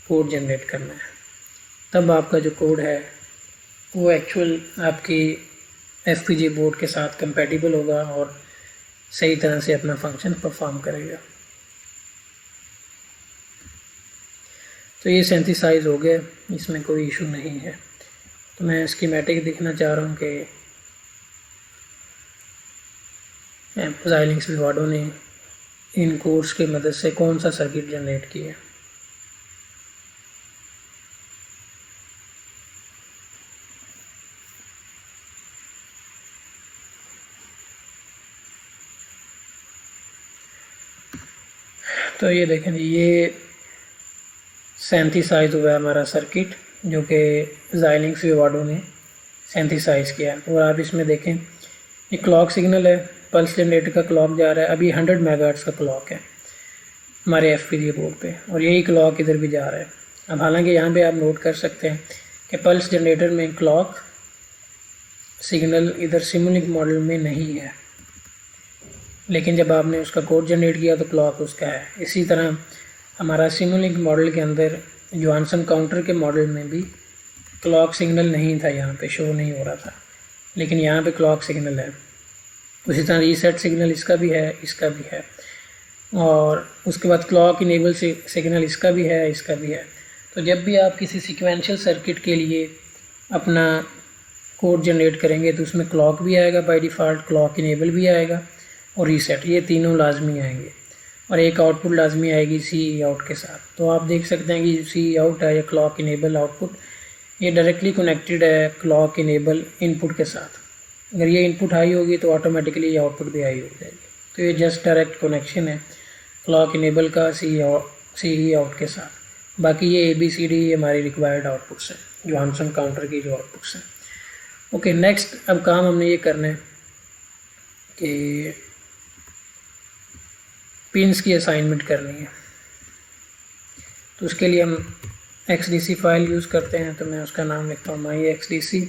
कोड जनरेट करना है। तब आपका जो कोड है वो एक्चुअल आपकी FPGA बोर्ड के साथ कंपैटिबल होगा और सही तरह से अपना फंक्शन परफॉर्म करेगा। तो ये सिंथेसाइज हो गया, इसमें कोई इशू नहीं है। तो मैं स्कीमेटिक दिखना चाह रहा हूँ कि Xilinx विवाडो ने इन कोड्स की मदद से कौन सा सर्किट जनरेट किया। तो ये देखें, ये सिंथेसाइज हुआ है हमारा सर्किट जो कि Xilinx विवाडो ने सिंथेसाइज किया। और आप इसमें देखें ये क्लॉक सिग्नल है, पल्स जनरेटर का क्लॉक जा रहा है। अभी 100 मेगाहर्ट्ज़ का क्लॉक है हमारे FPGA बोर्ड पे और यही क्लॉक इधर भी जा रहा है। अब हालांकि यहाँ पे आप नोट कर सकते हैं कि पल्स जनरेटर में क्लॉक सिग्नल इधर सिमुलिंक मॉडल में नहीं है, लेकिन जब आपने उसका कोड जनरेट किया तो क्लॉक उसका है। इसी तरह हमारा सिमुलिंक मॉडल के अंदर जॉनसन काउंटर के मॉडल में भी क्लॉक सिग्नल नहीं था, यहाँ पे शो नहीं हो रहा था, लेकिन यहाँ पे क्लॉक सिग्नल है। उसी तरह रीसेट सिग्नल इसका भी है, इसका भी है, और उसके बाद क्लॉक इनेबल सिग्नल इसका भी है, इसका भी है। तो जब भी आप किसी सीक्वेंशियल सर्किट के लिए अपना कोड जनरेट करेंगे तो उसमें क्लॉक भी आएगा बाय डिफ़ॉल्ट, क्लॉक इनेबल भी आएगा और रीसेट, ये तीनों लाजमी आएंगे और एक आउटपुट लाजमी आएगी CE आउट के साथ। तो आप देख सकते हैं कि CE आउट है या क्लॉक इनेबल आउटपुट, ये डायरेक्टली कनेक्टेड है क्लॉक इनेबल इनपुट के साथ। अगर ये इनपुट हाई होगी तो ऑटोमेटिकली ये आउटपुट भी हाई हो जाएगी। तो ये जस्ट डायरेक्ट कनेक्शन है क्लॉक इनेबल का CE आउट के साथ। बाकी ये ABCD हमारी रिक्वायर्ड आउटपुट्स हैं, जॉनसन काउंटर की जो आउटपुट्स हैं। ओके, नेक्स्ट अब काम हमने ये करना है कि पिन्स की असाइनमेंट करनी है। तो उसके लिए हम XDC फाइल यूज़ करते हैं, तो मैं उसका नाम लिखता हूँ माई XDC,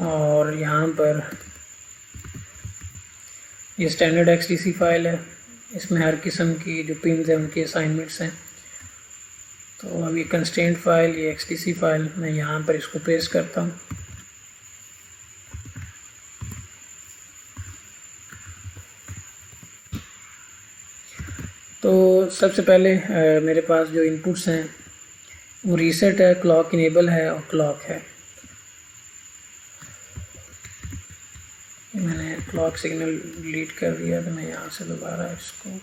और यहाँ पर ये स्टैंडर्ड XDC फाइल है, इसमें हर किस्म की जो पिन्स हैं उनकी असाइनमेंट्स हैं। तो अब ये कंस्ट्रेंट फाइल, ये XDC फाइल, मैं यहाँ पर इसको पेस्ट करता हूँ। तो सबसे पहले मेरे पास जो इनपुट्स हैं वो रीसेट है, क्लॉक इनेबल है और क्लॉक है। मैंने क्लॉक सिग्नल डिलीट कर दिया, तो मैं यहाँ से दोबारा इसको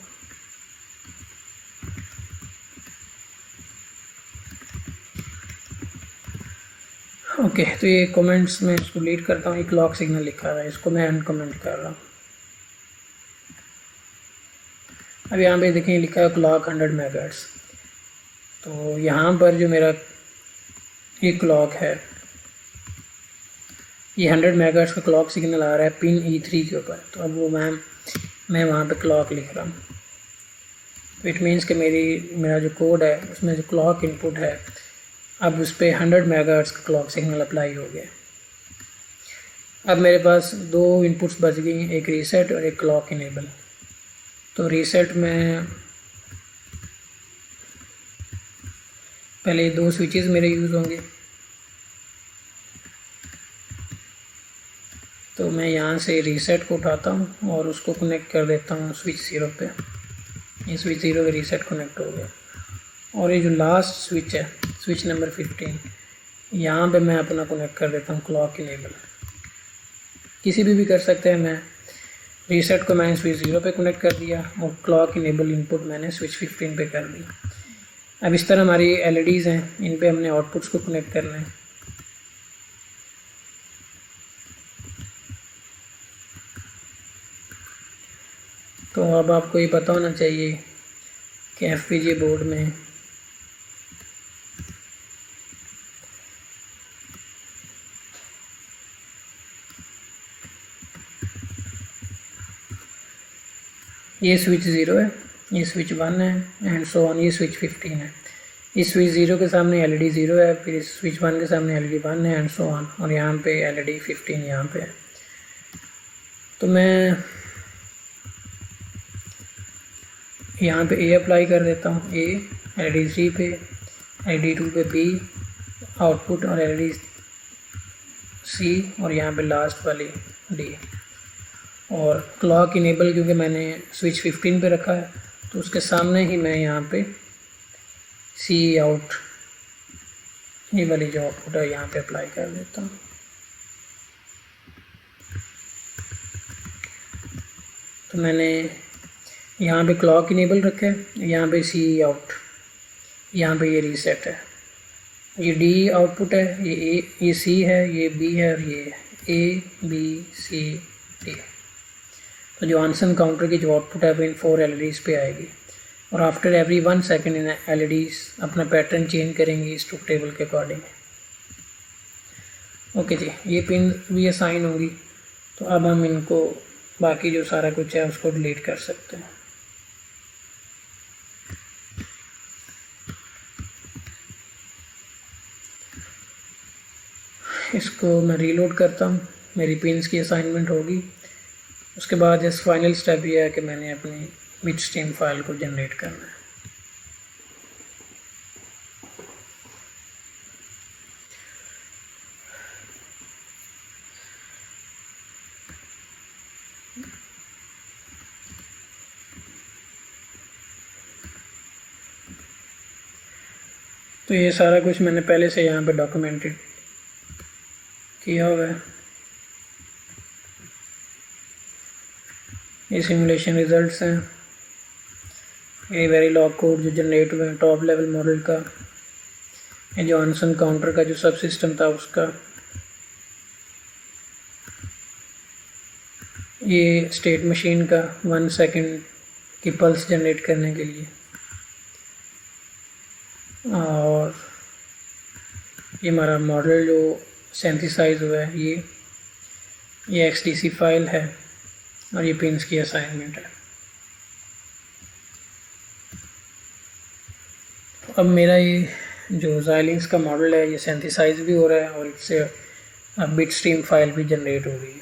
ओके, तो ये कमेंट्स में इसको डिलीट करता हूँ। ये क्लॉक सिग्नल लिखा हुआ है, इसको मैं अनकमेंट कर रहा हूँ। अब यहाँ पे देखें लिखा है क्लॉक 100 मेगाहर्ट्ज़। तो यहाँ पर जो मेरा ये क्लॉक है, ये 100 मेगाहर्ट्ज़ का क्लॉक सिग्नल आ रहा है पिन E3 के ऊपर। तो अब वो मैं वहाँ पे क्लॉक लिख रहा हूँ। तो इट मीन्स कि मेरा जो कोड है उसमें जो क्लॉक इनपुट है, अब उस पर 100 मेगाहर्ट्ज़ का क्लॉक सिग्नल अप्लाई हो गया। अब मेरे पास दो इनपुट्स बच गई, एक रीसेट और एक क्लॉक इनेबल। तो रीसेट में पहले दो स्विचेस मेरे यूज़ होंगे। तो मैं यहाँ से रीसेट को उठाता हूँ और उसको कनेक्ट कर देता हूँ स्विच 0 पे। ये स्विच 0 पे रीसेट कनेक्ट हो गया। और ये जो लास्ट स्विच है, स्विच नंबर 15, यहाँ पे मैं अपना कनेक्ट कर देता हूँ क्लॉक इनेबल। किसी भी कर सकते हैं। मैं रीसेट को मैंने स्विच 0 पे कनेक्ट कर दिया और क्लॉक इनेबल इनपुट मैंने स्विच 15 पे कर दी। अब इस तरह हमारी LEDs हैं, इन पे हमने आउटपुट्स को कनेक्ट करना है। तो अब आपको ये पता होना चाहिए कि FPGA बोर्ड में ये स्विच 0 है, ये स्विच 1 है एंड सो ऑन। ये स्विच 15 है। इस स्विच 0 के सामने LED 0 है, फिर इस स्विच 1 के सामने LED 1 है एंड सो ऑन। और यहाँ पे LED 15 यहाँ पे है। तो मैं यहाँ पे A अप्लाई कर देता हूँ, A LED 3 पे, LED 2 पे B आउटपुट और LED C और यहाँ पे लास्ट वाली D। और क्लॉक इनेबल क्योंकि मैंने स्विच 15 पे रखा है, तो उसके सामने ही मैं यहाँ पे C आउट, ये वाली जो आउटपुट है यहाँ पे अप्लाई कर देता हूँ। तो मैंने यहाँ पे क्लॉक इनेबल रखा है, यहाँ पे C आउट, यहाँ पे ये रीसेट है, ये D आउटपुट है, ये C है, ये B है और ये A B C D। तो जो आंसर काउंटर की जो आउटपुट है वो इन 4 LEDs पे आएगी। और after every 1 second in LEDs अपना पैटर्न चेंज करेंगी इस ट्रुथ टेबल के अकॉर्डिंग। ओके जी, ये पिन भी असाइन होंगी। तो अब हम इनको बाकी जो सारा कुछ है उसको डिलीट कर सकते हैं। इसको मैं रीलोड करता हूँ, मेरी पिन्स की असाइनमेंट होगी। उसके बाद इस फाइनल स्टेप ये है कि मैंने अपनी बिट स्ट्रीम फाइल को जनरेट करना है। तो ये सारा कुछ मैंने पहले से यहाँ पे डॉक्यूमेंटेड किया हुआ है। ये सिमुलेशन रिजल्ट्स हैं, ये वेरीलॉग कोड जो जनरेट हुए हैं टॉप लेवल मॉडल का, ये जो आंसर काउंटर का जो सब सिस्टम था उसका, ये स्टेट मशीन का 1 सेकेंड की पल्स जनरेट करने के लिए, और ये हमारा मॉडल जो सिंथेसाइज हुआ है। ये XDC फाइल है और ये पिन्स की असाइनमेंट है। अब मेरा ये जो Xilinx का मॉडल है ये सिंथेसाइज भी हो रहा है और इससे बिट स्ट्रीम फाइल भी जनरेट हो रही है।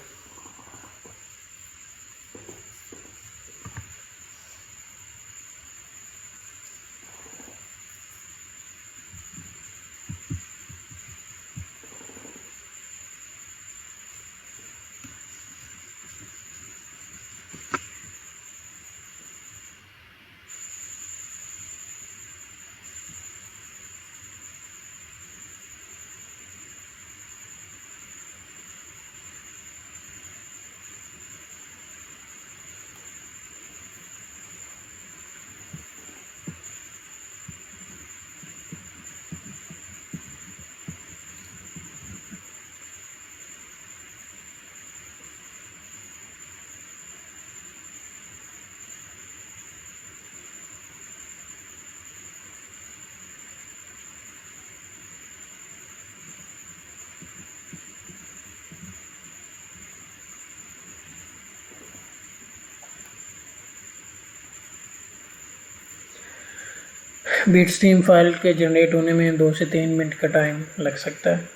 बिट स्ट्रीम फाइल के जनरेट होने में 2 से 3 मिनट का टाइम लग सकता है।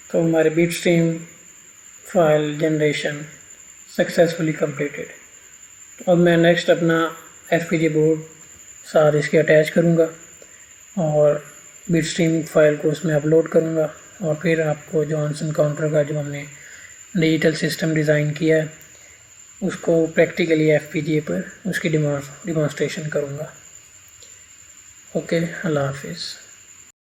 तो हमारे bit stream file generation successfully completed. अब मैं नेक्स्ट अपना FPGA बोर्ड साथ इसके अटैच करूँगा और बिट स्ट्रीम फाइल को उसमें अपलोड करूँगा और फिर आपको जॉनसन काउंटर का जो हमने डिजिटल सिस्टम डिज़ाइन किया है उसको प्रैक्टिकली FPGA पर उसकी डिमॉन्स्ट्रेशन करूँगा। ओके, अल्लाह हाफिज़।